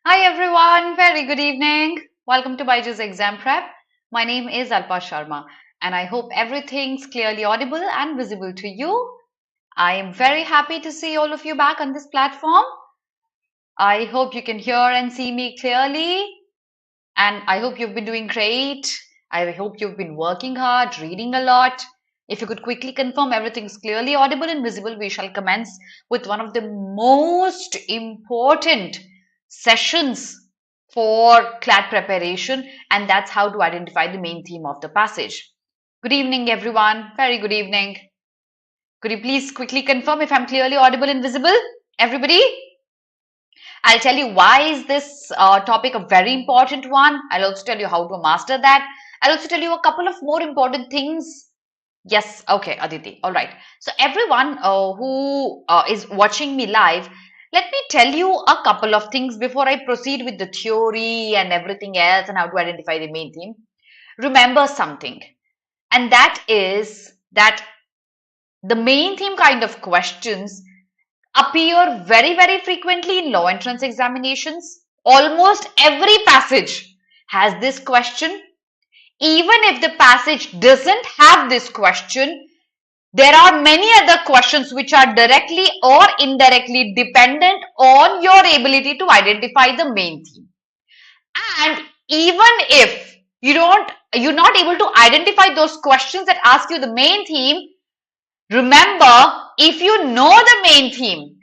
Hi everyone, very good evening. Welcome to BYJU'S exam prep. My name is Alpa Sharma and I hope everything's clearly audible and visible to you. I am very happy to see all of you back on this platform. I hope you can hear and see me clearly and I hope you've been doing great. I hope you've been working hard, reading a lot. If you could quickly confirm everything's clearly audible and visible, we shall commence with one of the most important sessions for CLAT preparation, and that's how to identify the main theme of the passage. Good evening, everyone. Very good evening. Could you please quickly confirm if I'm clearly audible and visible? Everybody? I'll tell you why is this topic a very important one. I'll also tell you how to master that. I'll also tell you a couple of more important things. Yes, okay, Aditi. All right. So everyone who is watching me live, let me tell you a couple of things before I proceed with the theory and everything else and how to identify the main theme. Remember something, and that is that the main theme kind of questions appear very, very frequently in law entrance examinations. Almost every passage has this question. Even if the passage doesn't have this question, there are many other questions which are directly or indirectly dependent on your ability to identify the main theme. And even if you're not able to identify those questions that ask you the main theme, remember, if you know the main theme,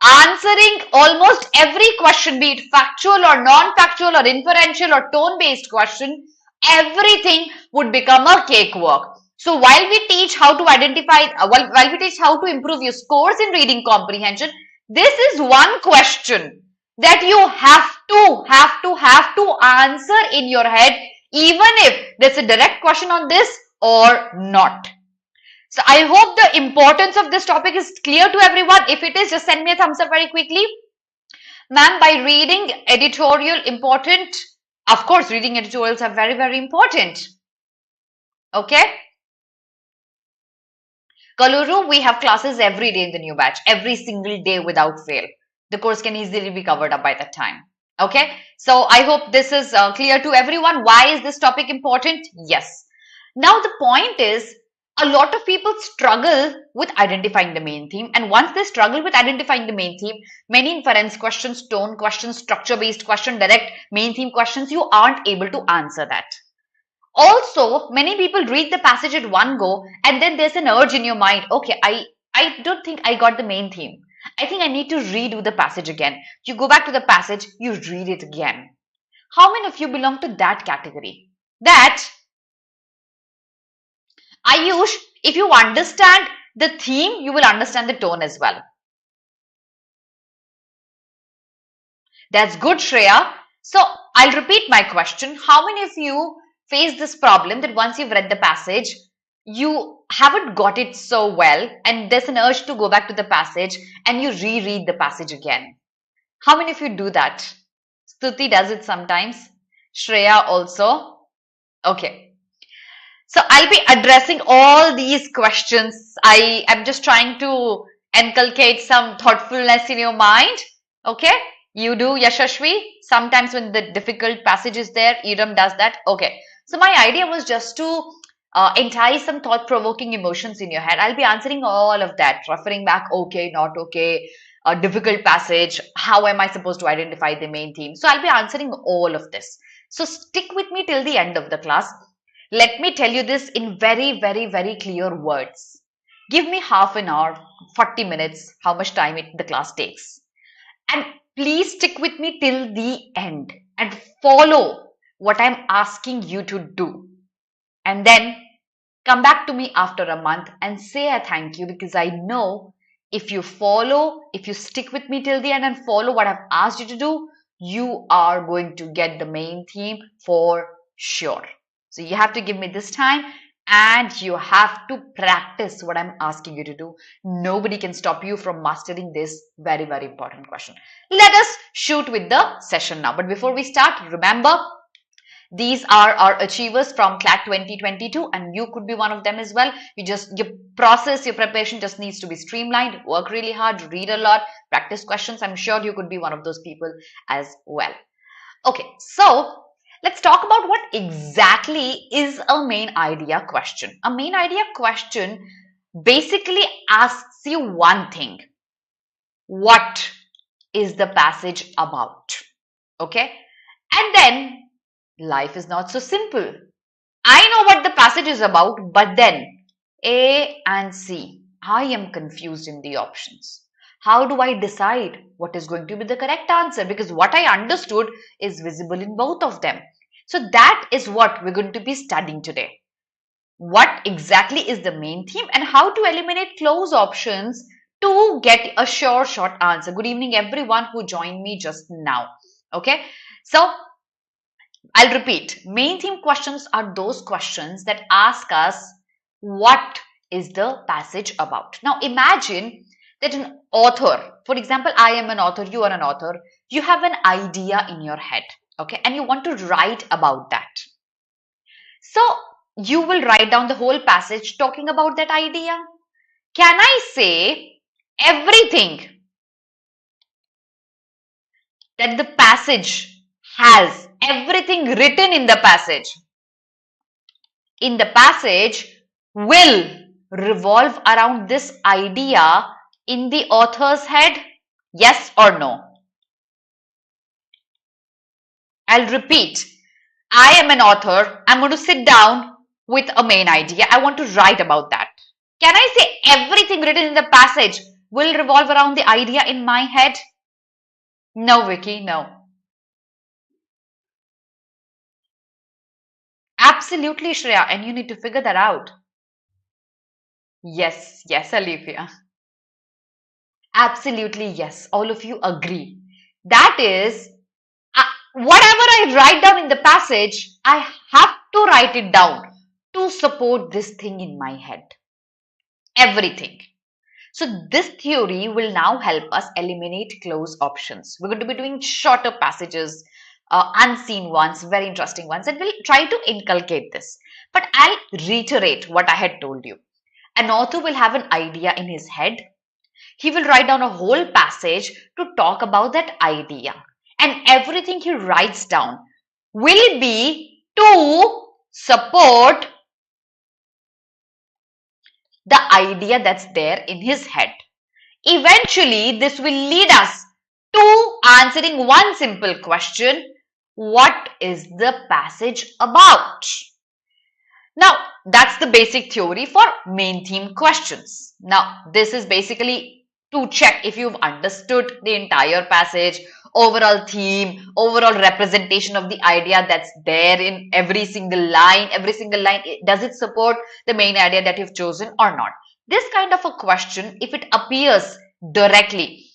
answering almost every question, be it factual or non-factual or inferential or tone-based question, everything would become a cakewalk. So while we teach how to identify, while we teach how to improve your scores in reading comprehension, this is one question that you have to answer in your head, even if there's a direct question on this or not. So I hope the importance of this topic is clear to everyone. If it is, just send me a thumbs up very quickly. Ma'am, by reading editorial important, of course, reading editorials are very, very important. Okay. Kaluru, we have classes every day in the new batch, every single day without fail. The course can easily be covered up by that time. Okay. So I hope this is clear to everyone. Why is this topic important? Yes. Now the point is, a lot of people struggle with identifying the main theme, and once they struggle with identifying the main theme, many inference questions, tone questions, structure based question, direct main theme questions, you aren't able to answer that. Also, many people read the passage at one go and then there's an urge in your mind, okay, I don't think I got the main theme. I think I need to redo the passage again. You go back to the passage, you read it again. How many of you belong to that category? That Ayush, if you understand the theme, you will understand the tone as well. That's good, Shreya. So I'll repeat my question. How many of you face this problem that once you've read the passage, you haven't got it so well and there's an urge to go back to the passage and you reread the passage again? How many of you do that? Stuti does it sometimes. Shreya also. Okay. So I'll be addressing all these questions. I am just trying to inculcate some thoughtfulness in your mind. Okay. You do, Yashashvi. Sometimes when the difficult passage is there, Idam does that. Okay. So my idea was just to entice some thought-provoking emotions in your head. I'll be answering all of that, referring back, okay, not okay, a difficult passage. How am I supposed to identify the main theme? So I'll be answering all of this. So stick with me till the end of the class. Let me tell you this in very, very, very clear words. Give me half an hour, 40 minutes, how much time the class takes. And please stick with me till the end and follow what I'm asking you to do. And then come back to me after a month and say a thank you, because I know if you stick with me till the end and follow what I've asked you to do, you are going to get the main theme for sure. So you have to give me this time and you have to practice what I'm asking you to do. Nobody can stop you from mastering this very, very important question. Let us shoot with the session now. But before we start, remember These are our achievers from CLAT 2022, and you could be one of them as well. Your process, your preparation just needs to be streamlined. Work really hard, read a lot, practice questions. I'm sure you could be one of those people as well. Okay, so let's talk about what exactly is a main idea question. A main idea question basically asks you one thing. What is the passage about? Okay, and then life is not so simple. I know what the passage is about, but then A and C, I am confused in the options. How do I decide what is going to be the correct answer? Because what I understood is visible in both of them. So that is what we're going to be studying today. What exactly is the main theme and how to eliminate close options to get a sure short answer. Good evening, everyone who joined me just now. Okay, so I'll repeat. Main theme questions are those questions that ask us what is the passage about. Now imagine that an author, for example, I am an author, you are an author, you have an idea in your head, okay, and you want to write about that. So you will write down the whole passage talking about that idea. Can I say everything that the passage has, everything written in the passage will revolve around this idea in the author's head? Yes or no? I'll repeat. I am an author. I'm going to sit down with a main idea. I want to write about that. Can I say everything written in the passage will revolve around the idea in my head? No, Vicky, no. Absolutely, Shreya, and you need to figure that out. Yes, Olivia. Absolutely, yes. All of you agree. That is, whatever I write down in the passage, I have to write it down to support this thing in my head. Everything. So this theory will now help us eliminate close options. We're going to be doing shorter passages, unseen ones, very interesting ones, and we'll try to inculcate this. But I'll reiterate what I had told you. An author will have an idea in his head. He will write down a whole passage to talk about that idea. And everything he writes down will be to support the idea that's there in his head. Eventually, this will lead us to answering one simple question. What is the passage about? Now, that's the basic theory for main theme questions. Now, this is basically to check if you've understood the entire passage, overall theme, overall representation of the idea that's there in every single line. Does it support the main idea that you've chosen or not? This kind of a question, if it appears directly,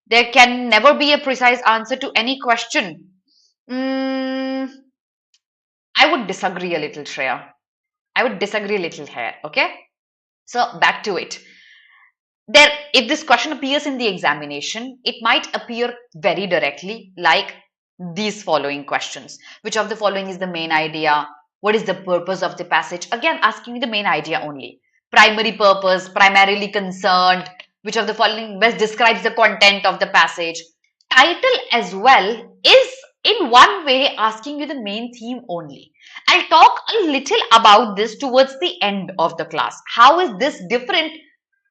there can never be a precise answer to any question. I would disagree a little, Shreya. I would disagree a little here, okay? So back to it. If this question appears in the examination, it might appear very directly like these following questions. Which of the following is the main idea? What is the purpose of the passage? Again, asking you the main idea only. Primary purpose, primarily concerned. Which of the following best describes the content of the passage? Title as well is in one way asking you the main theme only. I'll talk a little about this towards the end of the class. How is this different,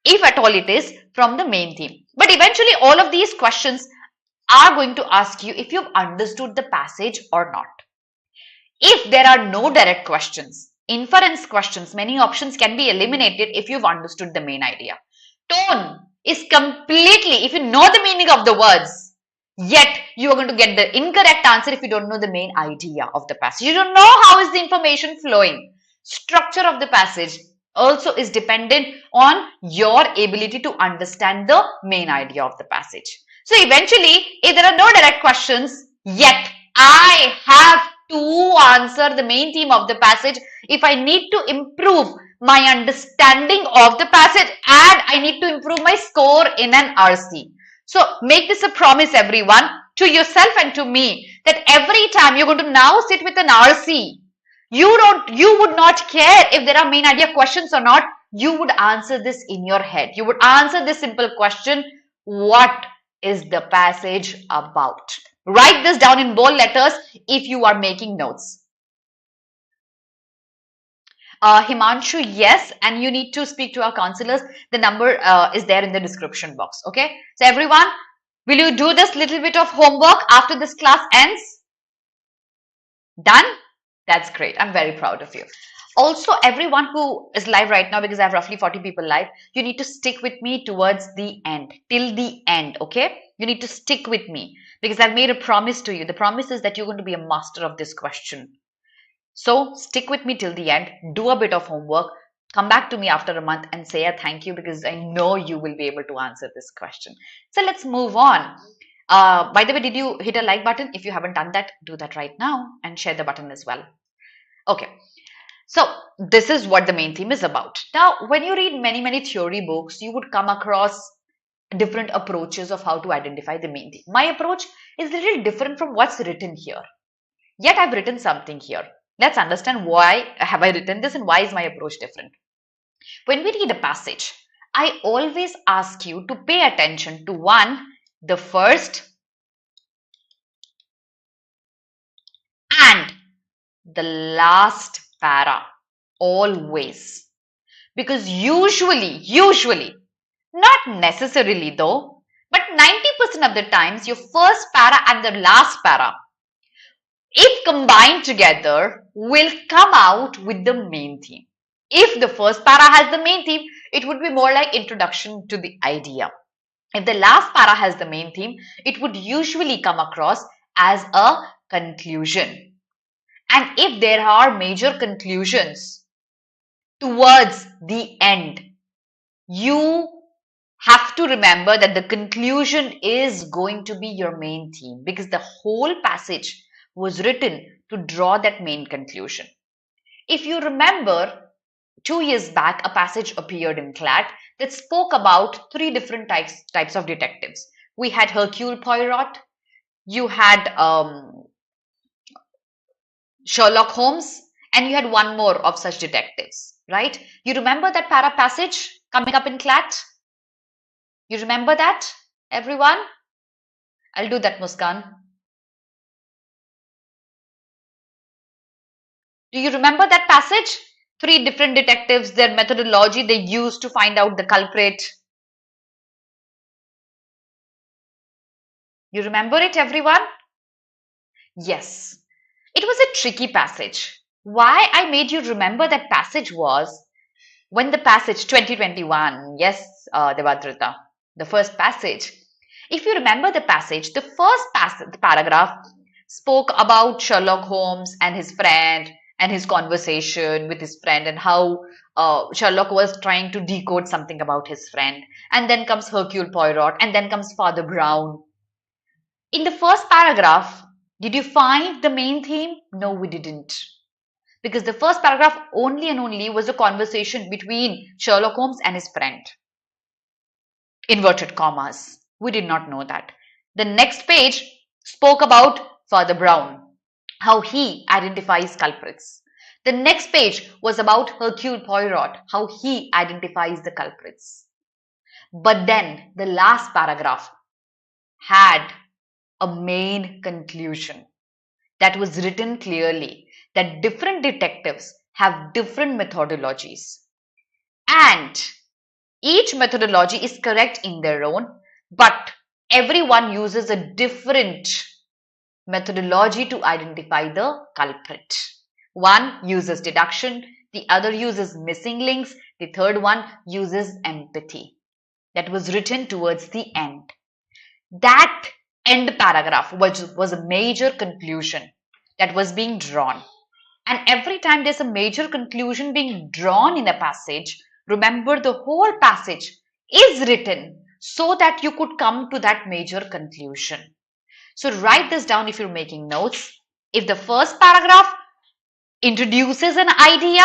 if at all it is, from the main theme? But eventually all of these questions are going to ask you if you've understood the passage or not. If there are no direct questions, inference questions, many options can be eliminated if you've understood the main idea. Tone is completely, if you know the meaning of the words, yet you are going to get the incorrect answer if you don't know the main idea of the passage. You don't know how is the information flowing. Structure of the passage also is dependent on your ability to understand the main idea of the passage. So eventually, if there are no direct questions, yet I have to answer the main theme of the passage. If I need to improve my understanding of the passage and I need to improve my score in an RC. So make this a promise, everyone, to yourself and to me, that every time you're going to now sit with an RC, you would not care if there are main idea questions or not. You would answer this in your head. You would answer this simple question: what is the passage about? Write this down in bold letters if you are making notes. Himanshu, yes, and you need to speak to our counselors. The number is there in the description box. Okay, so everyone, will you do this little bit of homework after this class ends? Done? That's great. I'm very proud of you. Also, everyone who is live right now, because I have roughly 40 people live, you need to stick with me towards the end, till the end, okay? You need to stick with me because I've made a promise to you. The promise is that you're going to be a master of this question. So stick with me till the end, do a bit of homework, come back to me after a month and say a thank you, because I know you will be able to answer this question. So let's move on. By the way, did you hit a like button? If you haven't done that, do that right now and share the button as well. Okay. So this is what the main theme is about. Now, when you read many theory books, you would come across different approaches of how to identify the main theme. My approach is a little different from what's written here. Yet I've written something here. Let's understand why have I written this and why is my approach different. When we read a passage, I always ask you to pay attention to one, the first and the last para, always. Because usually, not necessarily though, but 90% of the times your first para and the last para, if combined together, will come out with the main theme. If the first para has the main theme, it would be more like introduction to the idea. If the last para has the main theme, it would usually come across as a conclusion. And if there are major conclusions towards the end, you have to remember that the conclusion is going to be your main theme, because the whole passage was written to draw that main conclusion. If you remember, 2 years back, a passage appeared in CLAT that spoke about 3 different types of detectives. We had Hercule Poirot, you had Sherlock Holmes, and you had one more of such detectives, right? You remember that para passage coming up in CLAT? You remember that, everyone? I'll do that, Muskan. Do you remember that passage? 3 different detectives, their methodology they used to find out the culprit. You remember it, everyone? Yes. It was a tricky passage. Why I made you remember that passage was when the passage 2021, yes, Devadrita, the first passage. If you remember the passage, the first paragraph spoke about Sherlock Holmes and his friend and his conversation with his friend and how Sherlock was trying to decode something about his friend. And then comes Hercule Poirot and then comes Father Brown. In the first paragraph, did you find the main theme? No, we didn't. Because the first paragraph only and only was a conversation between Sherlock Holmes and his friend. Inverted commas. We did not know that. The next page spoke about Father Brown, how he identifies culprits. The next page was about Hercule Poirot, how he identifies the culprits. But then the last paragraph had a main conclusion that was written clearly, that different detectives have different methodologies and each methodology is correct in their own, but everyone uses a different methodology to identify the culprit. One uses deduction, the other uses missing links, the third one uses empathy. That was written towards the end. That end paragraph was a major conclusion that was being drawn. And every time there's a major conclusion being drawn in a passage, remember the whole passage is written so that you could come to that major conclusion. So write this down if you're making notes. If the first paragraph introduces an idea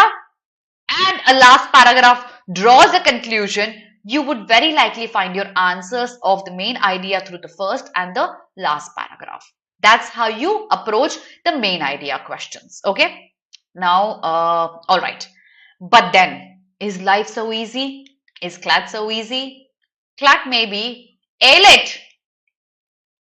and a last paragraph draws a conclusion, you would very likely find your answers of the main idea through the first and the last paragraph. That's how you approach the main idea questions. Okay. Now, all right. But then, is life so easy? Is CLAT so easy? CLAT maybe. ALET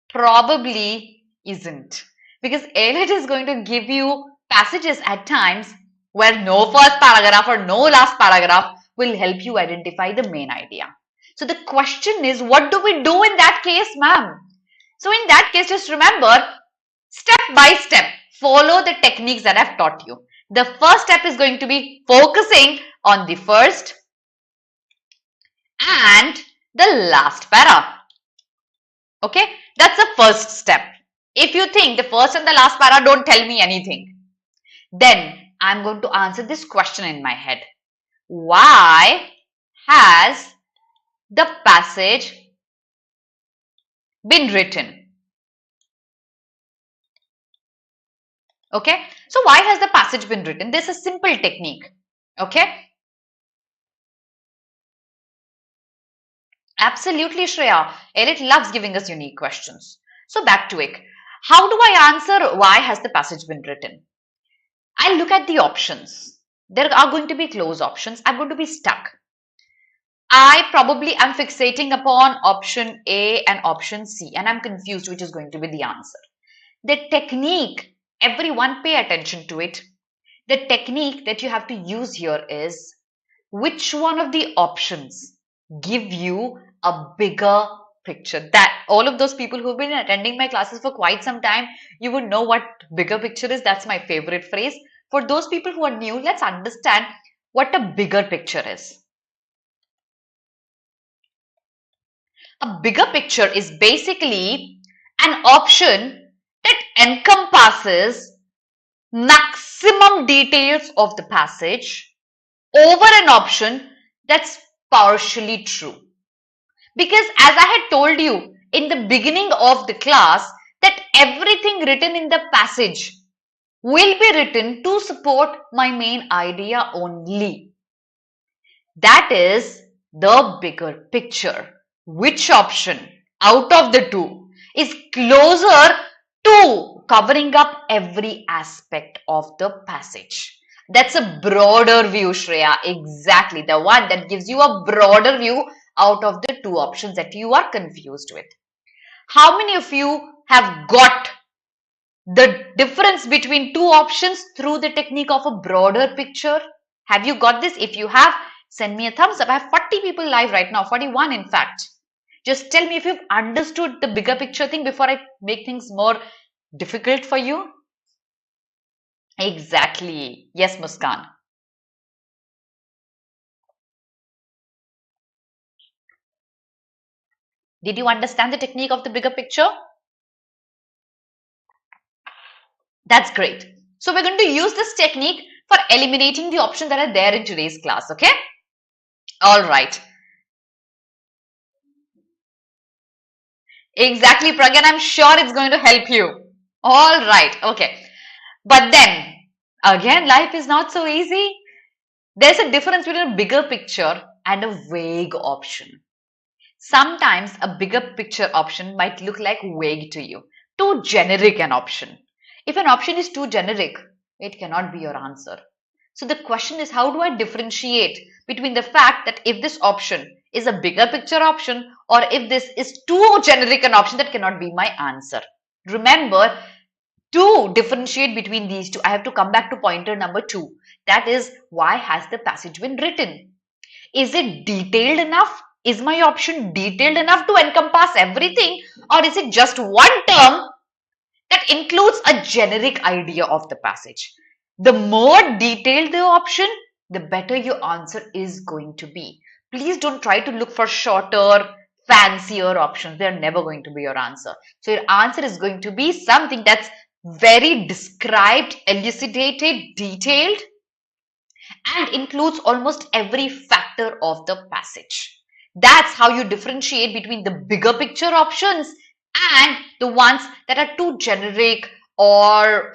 probably isn't. Because ALET is going to give you passages at times where no first paragraph or no last paragraph will help you identify the main idea. So the question is, what do we do in that case, ma'am? So in that case, just remember, step by step, follow the techniques that I've taught you. The first step is going to be focusing on the first and the last para. Okay, that's the first step. If you think the first and the last para don't tell me anything, then I'm going to answer this question in my head. Why has the passage been written? Okay, so why has the passage been written? This is a simple technique. Okay, absolutely, Shreya. Elliot loves giving us unique questions. So back to it. How do I answer why has the passage been written? I look at the options. There are going to be close options. I'm going to be stuck. I probably am fixating upon option A and option C, and I'm confused which is going to be the answer. The technique, everyone pay attention to it. The technique that you have to use here is which one of the options give you a bigger picture. That all of those people who've been attending my classes for quite some time, you would know what bigger picture is. That's my favorite phrase. For those people who are new, let's understand what a bigger picture is. A bigger picture is basically an option that encompasses maximum details of the passage over an option that's partially true. Because as I had told you in the beginning of the class, that everything written in the passage will be written to support my main idea only. That is the bigger picture. Which option out of the two is closer to covering up every aspect of the passage? That's a broader view, Shreya. Exactly. The one that gives you a broader view out of the two options that you are confused with. How many of you have got the difference between two options through the technique of a broader picture? Have you got this? If you have, send me a thumbs up. I have 40 people live right now, 41 in fact. Just tell me if you've understood the bigger picture thing before I make things more difficult for you. Exactly. Yes, Muskan. Did you understand the technique of the bigger picture? That's great. So we're going to use this technique for eliminating the options that are there in today's class, okay? All right. Exactly, Pragyan. I'm sure it's going to help you. All right. Okay. But then, again, life is not so easy. There's a difference between a bigger picture and a vague option. Sometimes a bigger picture option might look like vague to you, too generic an option. If an option is too generic, it cannot be your answer. So the question is, how do I differentiate between the fact that if this option is a bigger picture option or if this is too generic an option that cannot be my answer? Remember, to differentiate between these two, I have to come back to pointer number 2. That is, why has the passage been written? Is it detailed enough? Is my option detailed enough to encompass everything? Or is it just one term that includes a generic idea of the passage? The more detailed the option, the better your answer is going to be. Please don't try to look for shorter, fancier options. They're never going to be your answer. So your answer is going to be something that's very described, elucidated, detailed, and includes almost every factor of the passage. That's how you differentiate between the bigger picture options and the ones that are too generic or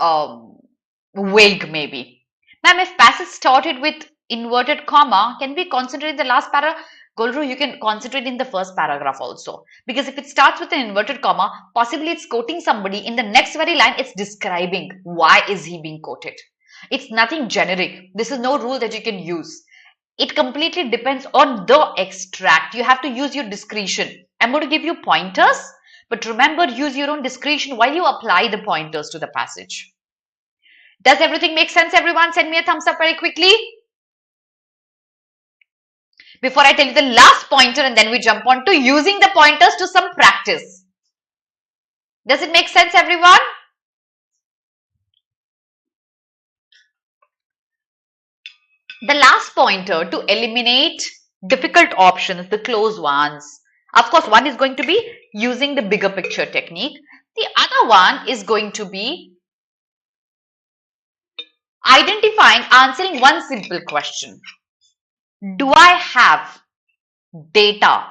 vague maybe. Ma'am, if passage started with inverted comma, can we concentrate the last paragraph Golru, you can concentrate in the first paragraph also. Because if it starts with an inverted comma, possibly it's quoting somebody. In the next very line, it's describing why is he being quoted. It's nothing generic. This is no rule that you can use. It completely depends on the extract. You have to use your discretion. I'm going to give you pointers, but remember, use your own discretion while you apply the pointers to the passage. Does everything make sense, everyone? Send me a thumbs up very quickly. Before I tell you the last pointer and then we jump on to using the pointers to some practice. Does it make sense, everyone? The last pointer to eliminate difficult options, the close ones. Of course, one is going to be using the bigger picture technique. The other one is going to be identifying, answering one simple question. Do I have data,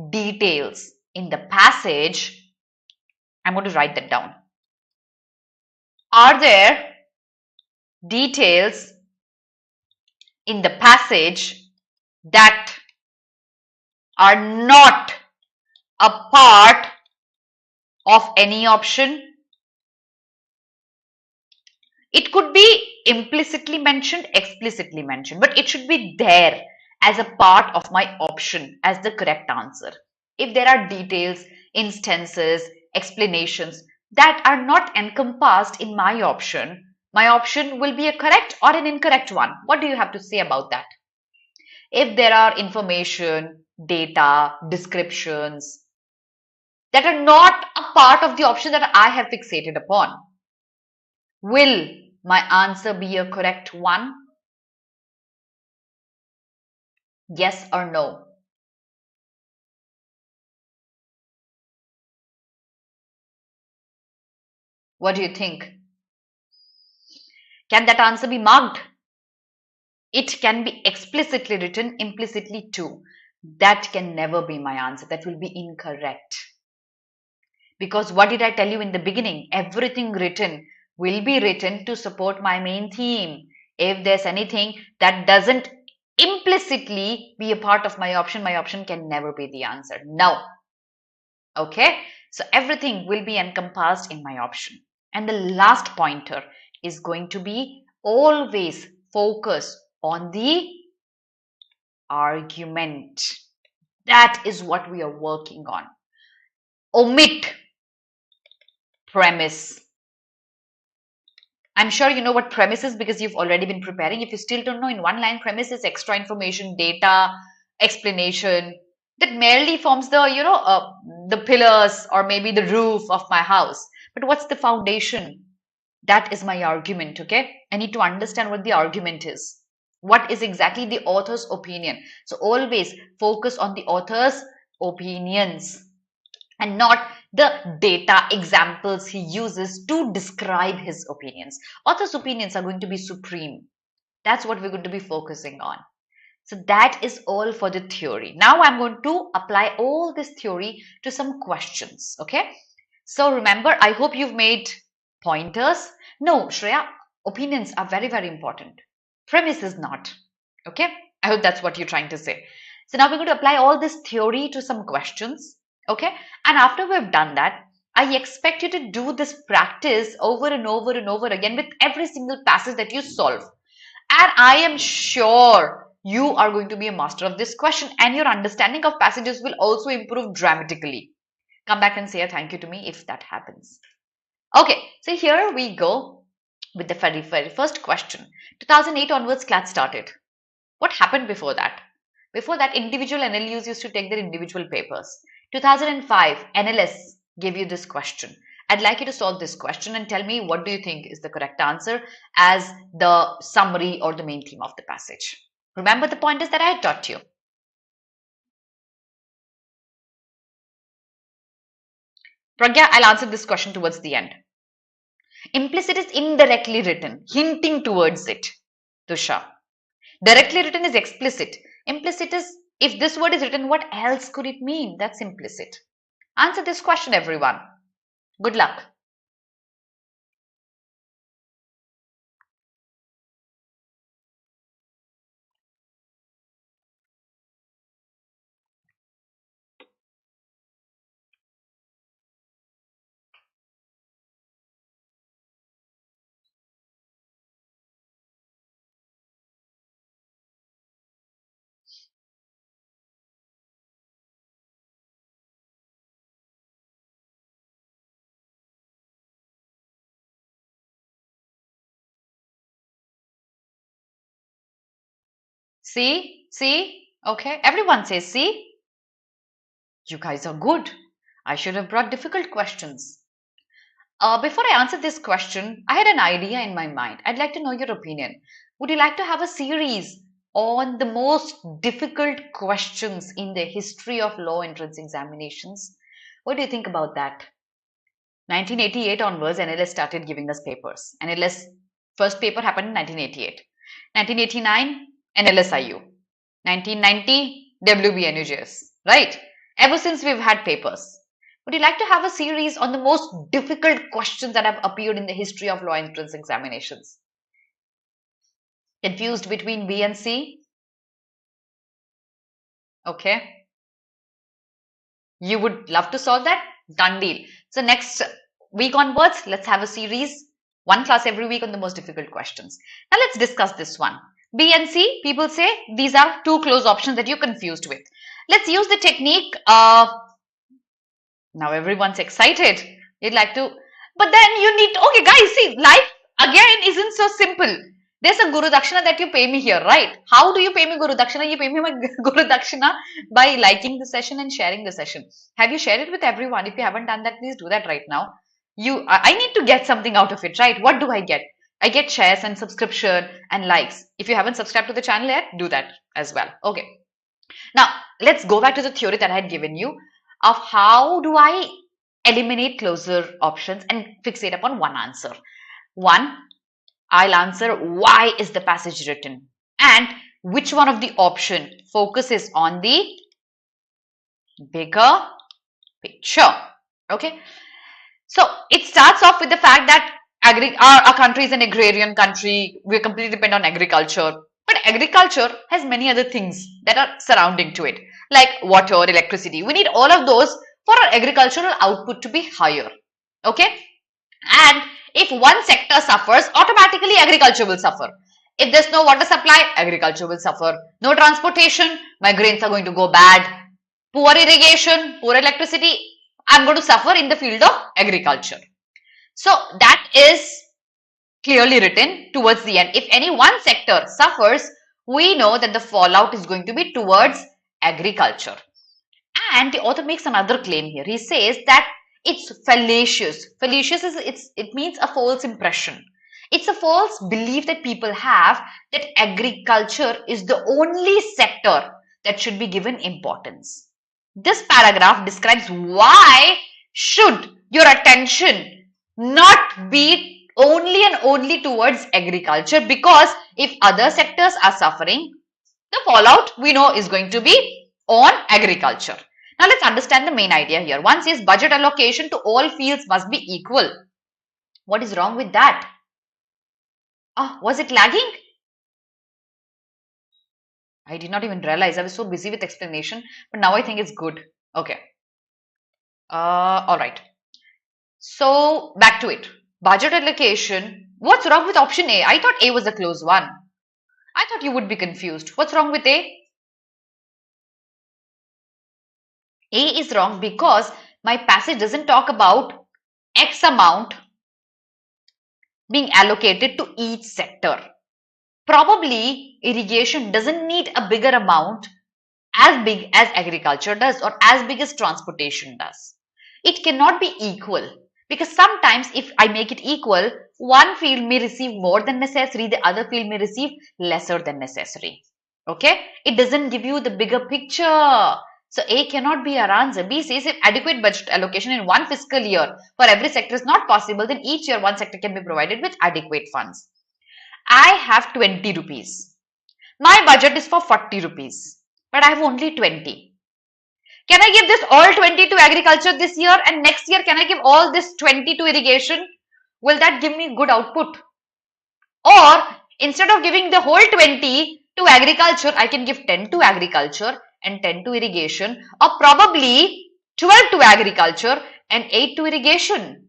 details in the passage? I'm going to write that down. Are there details in the passage that are not a part of any option? It could be implicitly mentioned, explicitly mentioned, but it should be there as a part of my option as the correct answer. If there are details, instances, explanations that are not encompassed in my option will be a correct or an incorrect one. What do you have to say about that? If there are information, data, descriptions that are not a part of the option that I have fixated upon, will my answer be a correct one? Yes or no? What do you think? Can that answer be marked? It can be explicitly written, implicitly too. That can never be my answer. That will be incorrect. Because what did I tell you in the beginning? Everything written will be written to support my main theme. If there's anything that doesn't implicitly be a part of my option can never be the answer. No. Okay? So everything will be encompassed in my option. And the last pointer is going to be always focus on the argument. That is what we are working on. Omit premise. I'm sure you know what premise is because you've already been preparing. If you still don't know, in one line, premise is extra information, data, explanation that merely forms the pillars or maybe the roof of my house. But what's the foundation? That is my argument, okay? I need to understand what the argument is. What is exactly the author's opinion? So always focus on the author's opinions and not the data examples he uses to describe his opinions. Author's opinions are going to be supreme. That's what we're going to be focusing on. So that is all for the theory. Now I'm going to apply all this theory to some questions, okay? So remember, I hope you've made pointers. No, Shreya, opinions are very, very important. Premise is not, okay? I hope that's what you're trying to say. So now we're going to apply all this theory to some questions, okay? And after we've done that, I expect you to do this practice over and over and over again with every single passage that you solve. And I am sure you are going to be a master of this question and your understanding of passages will also improve dramatically. Come back and say a thank you to me if that happens. Okay, so here we go with the very first question. 2008 onwards, CLAT started. What happened before that? Before that, individual NLUs used to take their individual papers. 2005, NLS gave you this question. I'd like you to solve this question and tell me what do you think is the correct answer as the summary or the main theme of the passage. Remember the pointers that I had taught you. Pragya, I'll answer this question towards the end. Implicit is indirectly written, hinting towards it. Tusha. Directly written is explicit. Implicit is, if this word is written, what else could it mean? That's implicit. Answer this question, everyone. Good luck. See? Okay, everyone says see. You guys are good. I should have brought difficult questions. Before I answer this question, I had an idea in my mind. I'd like to know your opinion. Would you like to have a series on the most difficult questions in the history of law entrance examinations? What do you think about that? 1988 onwards, NLS started giving us papers. NLS first paper happened in 1988. 1989, NLSIU. 1990, WBNUJS. Right? Ever since we've had papers. Would you like to have a series on the most difficult questions that have appeared in the history of law entrance examinations? Confused between B and C? Okay. You would love to solve that? Done deal. So next week onwards, let's have a series, one class every week on the most difficult questions. Now let's discuss this one. B and C, people say these are two close options that you're confused with. Let's use the technique. Now everyone's excited. You'd like to, but then you need, okay guys, see, life again isn't so simple. There's a Guru Dakshina that you pay me here, right? How do you pay me Guru Dakshina? You pay me my Guru Dakshina by liking the session and sharing the session. Have you shared it with everyone? If you haven't done that, please do that right now. I need to get something out of it, right? What do I get? I get shares and subscription and likes. If you haven't subscribed to the channel yet, do that as well. Okay. Now, let's go back to the theory that I had given you of how do I eliminate closer options and fixate upon one answer. One, I'll answer why is the passage written and which one of the option focuses on the bigger picture. Okay. So it starts off with the fact that our country is an agrarian country. We completely depend on agriculture. But agriculture has many other things that are surrounding to it, like water, electricity. We need all of those for our agricultural output to be higher. Okay. And if one sector suffers, automatically agriculture will suffer. If there's no water supply, agriculture will suffer. No transportation, my grains are going to go bad. Poor irrigation, poor electricity, I'm going to suffer in the field of agriculture. So that is clearly written towards the end. If any one sector suffers, we know that the fallout is going to be towards agriculture. And the author makes another claim here. He says that it's fallacious. Fallacious it means a false impression. It's a false belief that people have that agriculture is the only sector that should be given importance. This paragraph describes why should your attention not be only and only towards agriculture, because if other sectors are suffering, the fallout we know is going to be on agriculture. Now let's understand the main idea here. One says budget allocation to all fields must be equal. What is wrong with that? Was it lagging? I did not even realize. I was so busy with explanation, but now I think it's good. Okay. All right. So back to it. Budget allocation. What's wrong with option A? I thought A was a close one. I thought you would be confused. What's wrong with A? A is wrong because my passage doesn't talk about X amount being allocated to each sector. Probably irrigation doesn't need a bigger amount as big as agriculture does or as big as transportation does. It cannot be equal because sometimes if I make it equal, one field may receive more than necessary, the other field may receive lesser than necessary. Okay? It doesn't give you the bigger picture. So A cannot be our answer. B says if adequate budget allocation in one fiscal year for every sector is not possible, then each year one sector can be provided with adequate funds. I have 20 rupees. My budget is for 40 rupees, but I have only 20. Can I give this all 20 to agriculture this year and next year can I give all this 20 to irrigation? Will that give me good output? Or instead of giving the whole 20 to agriculture, I can give 10 to agriculture and 10 to irrigation, or probably 12 to agriculture and 8 to irrigation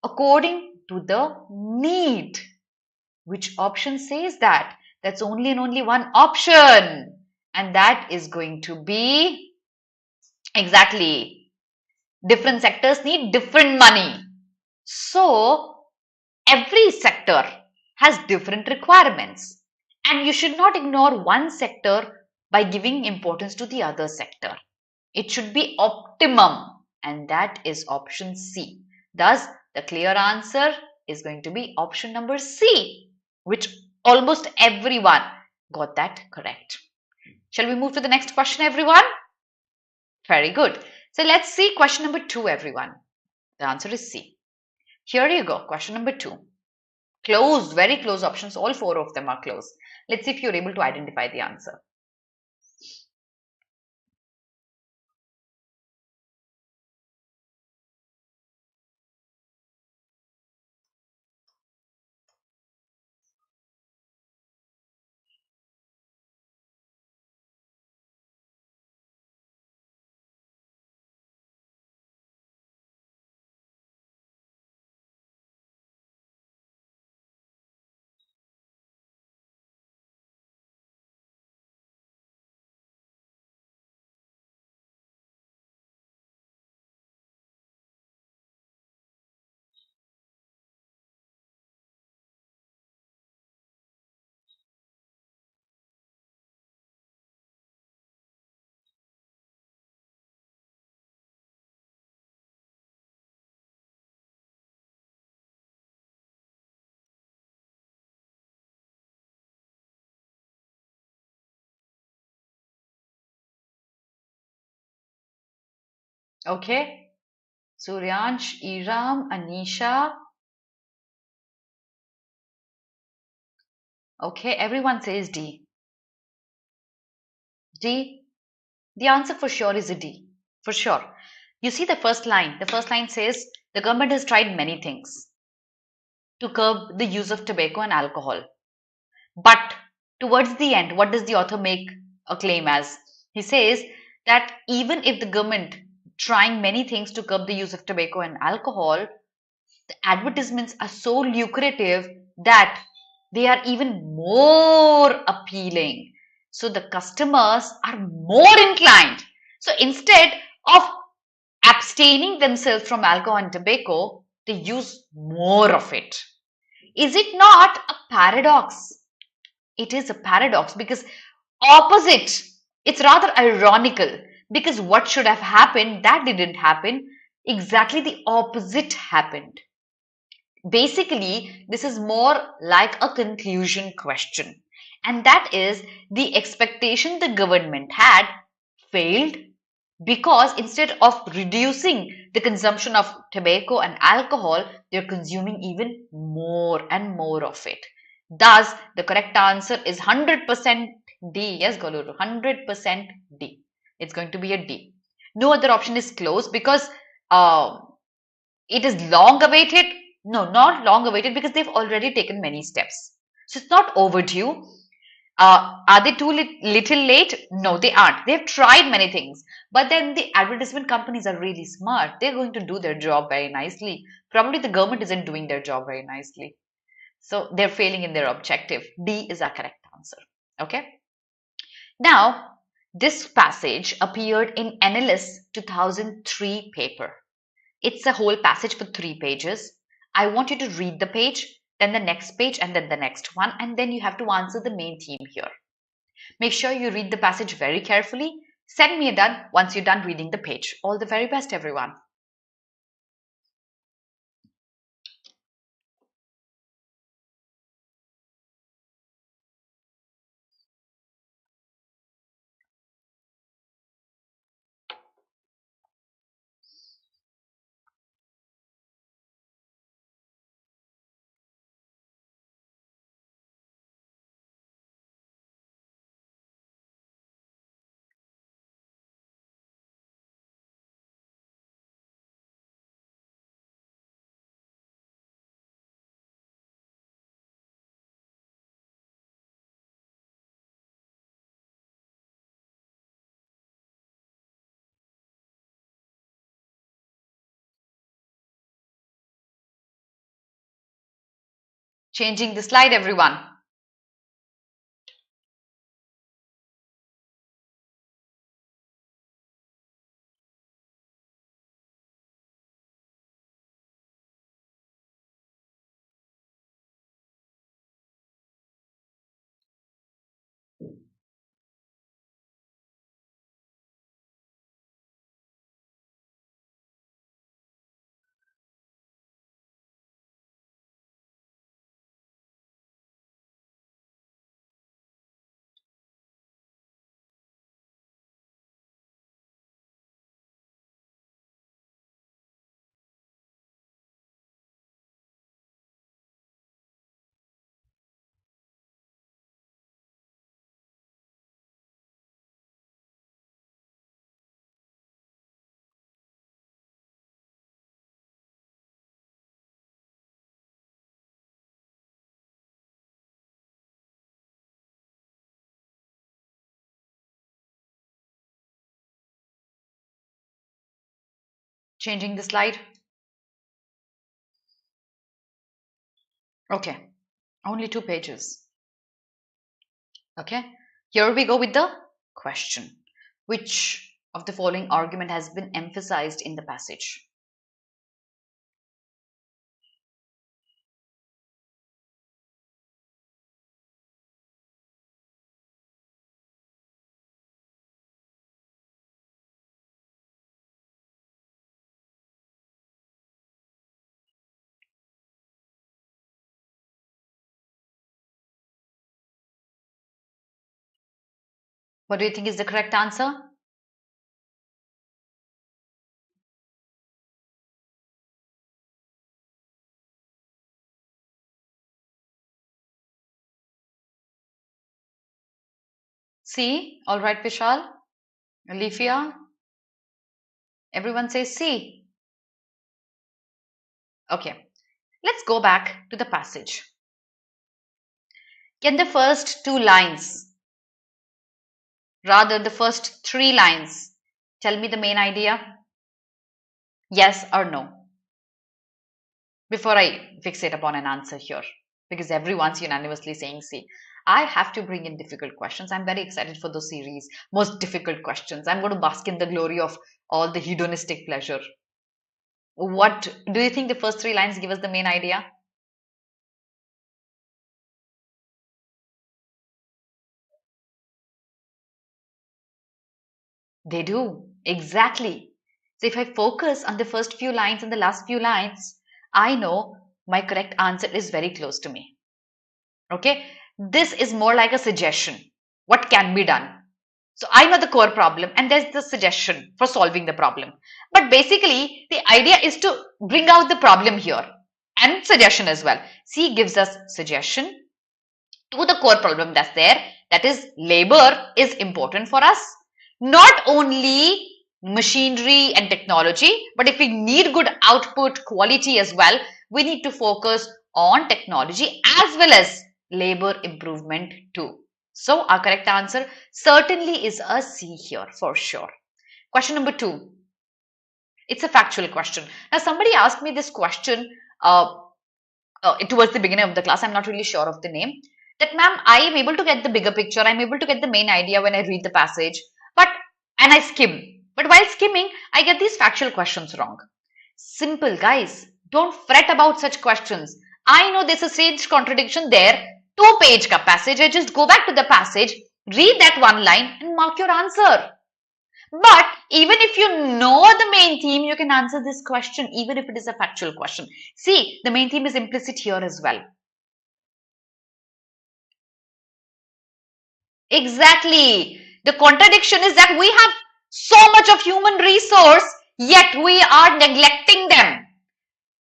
according to the need. Which option says that? That's only and only one option, and that is going to be exactly different sectors need different money. So every sector has different requirements. And you should not ignore one sector by giving importance to the other sector. It should be optimum, and that is option C. Thus, the clear answer is going to be option number C, which almost everyone got that correct. Shall we move to the next question, everyone? Very good. So let's see question number 2, everyone. The answer is C. Here you go. Question number 2. Close, very close options. All 4 of them are close. Let's see if you're able to identify the answer. Okay. Suryansh, Iram, Anisha. Okay, everyone says D. D. The answer for sure is a D. For sure. You see the first line. The first line says the government has tried many things to curb the use of tobacco and alcohol. But towards the end, what does the author make a claim as? He says that even if the government trying many things to curb the use of tobacco and alcohol, the advertisements are so lucrative that they are even more appealing. So the customers are more inclined. So instead of abstaining themselves from alcohol and tobacco, they use more of it. Is it not a paradox? It is a paradox because opposite, it's rather ironical because what should have happened that didn't happen, exactly the opposite happened. Basically, this is more like a conclusion question, and that is the expectation the government had failed because instead of reducing the consumption of tobacco and alcohol, they're consuming even more and more of it. Thus, the correct answer is 100% D. Yes, Goluru, 100% D. It's going to be a D. No other option is close because uh, it is long awaited. No, not long awaited because they've already taken many steps. So it's not overdue. Are they too little late? No, they aren't. They've tried many things. But then the advertisement companies are really smart. They're going to do their job very nicely. Probably the government isn't doing their job very nicely. So they're failing in their objective. D is our correct answer. Okay. Now, this passage appeared in NLS 2003 paper. It's a whole passage for 3 pages. I want you to read the page, then the next page, and then the next one, and then you have to answer the main theme here. Make sure you read the passage very carefully. Send me a done once you're done reading the page. All the very best, everyone. Changing the slide, everyone. Changing the slide. Okay, only 2 pages. Okay, here we go with the question. Which of the following argument has been emphasized in the passage? What do you think is the correct answer? C. All right, Vishal. Alifia. Everyone says C. Okay, let's go back to the passage. Can the first 2 lines, rather the first 3 lines, tell me the main idea? Yes or no? Before I fixate upon an answer here, because everyone's unanimously saying C. I have to bring in difficult questions. I'm very excited for those series. Most difficult questions. I'm going to bask in the glory of all the hedonistic pleasure. What do you think the first 3 lines give us the main idea? They do. Exactly. So if I focus on the first few lines and the last few lines, I know my correct answer is very close to me. Okay. This is more like a suggestion. What can be done? So I know the core problem and there's the suggestion for solving the problem. But basically, the idea is to bring out the problem here and suggestion as well. C gives us suggestion to the core problem that's there. That is, labor is important for us. Not only machinery and technology, but if we need good output quality as well, we need to focus on technology as well as labor improvement too. So our correct answer certainly is a C here for sure. Question number 2. It's a factual question. Now somebody asked me this question towards the beginning of the class. I'm not really sure of the name. That ma'am, I am able to get the bigger picture. I'm able to get the main idea when I read the passage, and I skim. But while skimming, I get these factual questions wrong. Simple, guys. Don't fret about such questions. I know there's a strange contradiction there. 2-page ka passage. I just go back to the passage, read that one line and mark your answer. But even if you know the main theme, you can answer this question even if it is a factual question. See, the main theme is implicit here as well. Exactly. The contradiction is that we have so much of human resource, yet we are neglecting them.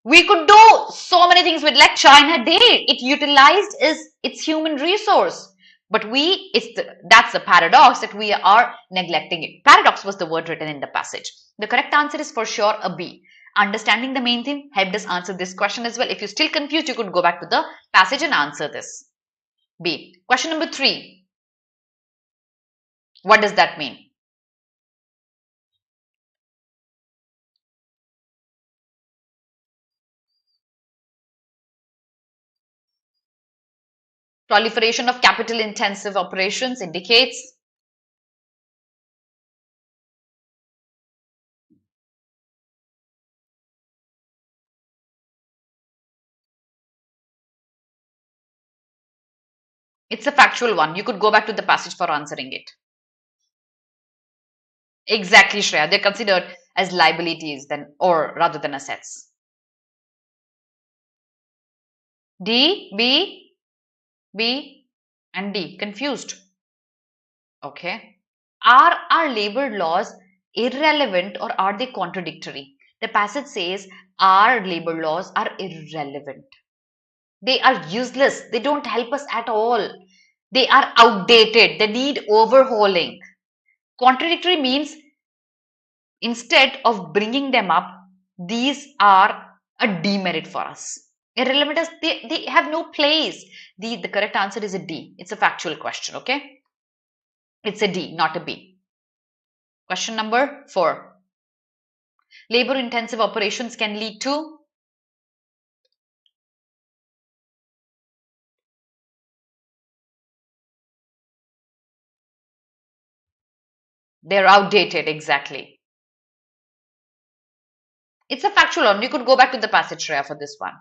We could do so many things with, like China did. It utilized its human resource. But that's the paradox, that we are neglecting it. Paradox was the word written in the passage. The correct answer is for sure a B. Understanding the main theme helped us answer this question as well. If you're still confused, you could go back to the passage and answer this. B. Question number 3. What does that mean? Proliferation of capital intensive operations indicates it's a factual one. You could go back to the passage for answering it. Exactly, Shreya. They're considered as liabilities rather than assets. D, B, and D. Confused. Okay. Are our labor laws irrelevant or are they contradictory? The passage says our labor laws are irrelevant. They are useless. They don't help us at all. They are outdated. They need overhauling. Contradictory means instead of bringing them up, these are a demerit for us. Irrelevant as they have no place. The correct answer is a D. It's a factual question, okay? It's a D, not a B. Question number 4. Labor-intensive operations can lead to? They're outdated, exactly. It's a factual one. You could go back to the passage, Shreya, for this one.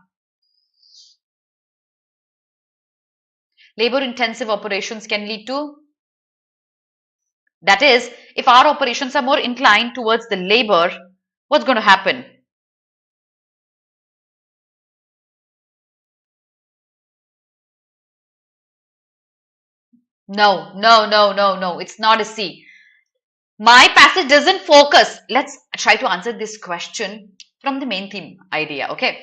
Labor-intensive operations can lead to? That is, if our operations are more inclined towards the labor, what's going to happen? No, no, no, no, no. It's not a C. My passage doesn't focus. Let's try to answer this question from the main theme idea, okay?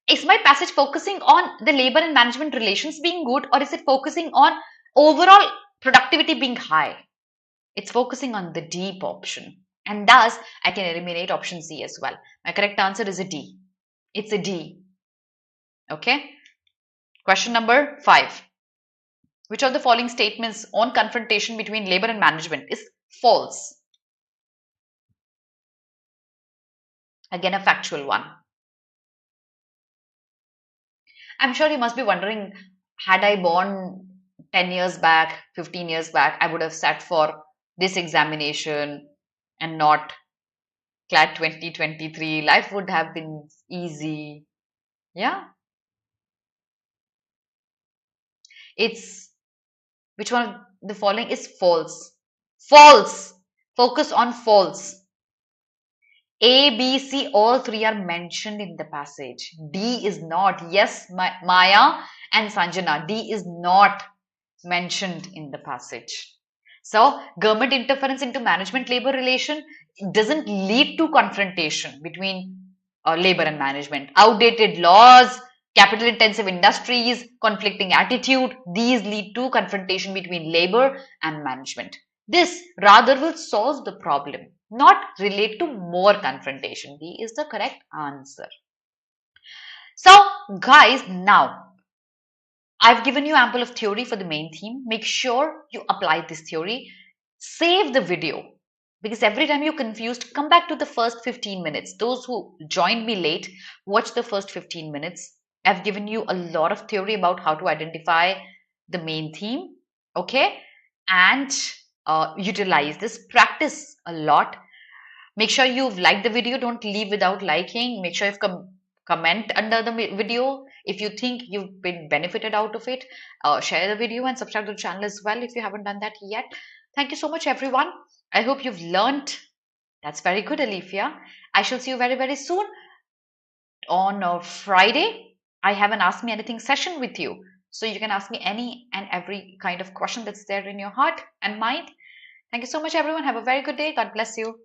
Is my passage focusing on the labor and management relations being good, or is it focusing on overall productivity being high? It's focusing on the deep option. And thus, I can eliminate option C as well. My correct answer is a D. It's a D. Okay? Question number 5. Which of the following statements on confrontation between labor and management is false? Again, a factual one. I'm sure you must be wondering, had I born 10 years back, 15 years back, I would have sat for this examination and not CLAT 2023. Life would have been easy. Yeah. It's which one of the following is false? False. Focus on false. A, B, C, all three are mentioned in the passage. D is not. Yes, Maya and Sanjana, D is not mentioned in the passage. So, government interference into management-labor relation doesn't lead to confrontation between labor and management. Outdated laws, capital-intensive industries, conflicting attitude, these lead to confrontation between labor and management. This rather will solve the problem, not relate to more confrontation. D is the correct answer. So, guys, now I've given you ample of theory for the main theme. Make sure you apply this theory. Save the video, because every time you're confused, come back to the first 15 minutes. Those who joined me late, watch the first 15 minutes. I've given you a lot of theory about how to identify the main theme, okay? And utilize this. Practice a lot. Make sure you've liked the video. Don't leave without liking. Make sure you've comment under the video if you think you've been benefited out of it. Share the video and subscribe to the channel as well if you haven't done that yet. Thank you so much, everyone. I hope you've learned. That's very good, Alifia. I shall see you very, very soon on Friday. I have an Ask Me Anything session with you. So you can ask me any and every kind of question that's there in your heart and mind. Thank you so much, everyone. Have a very good day. God bless you.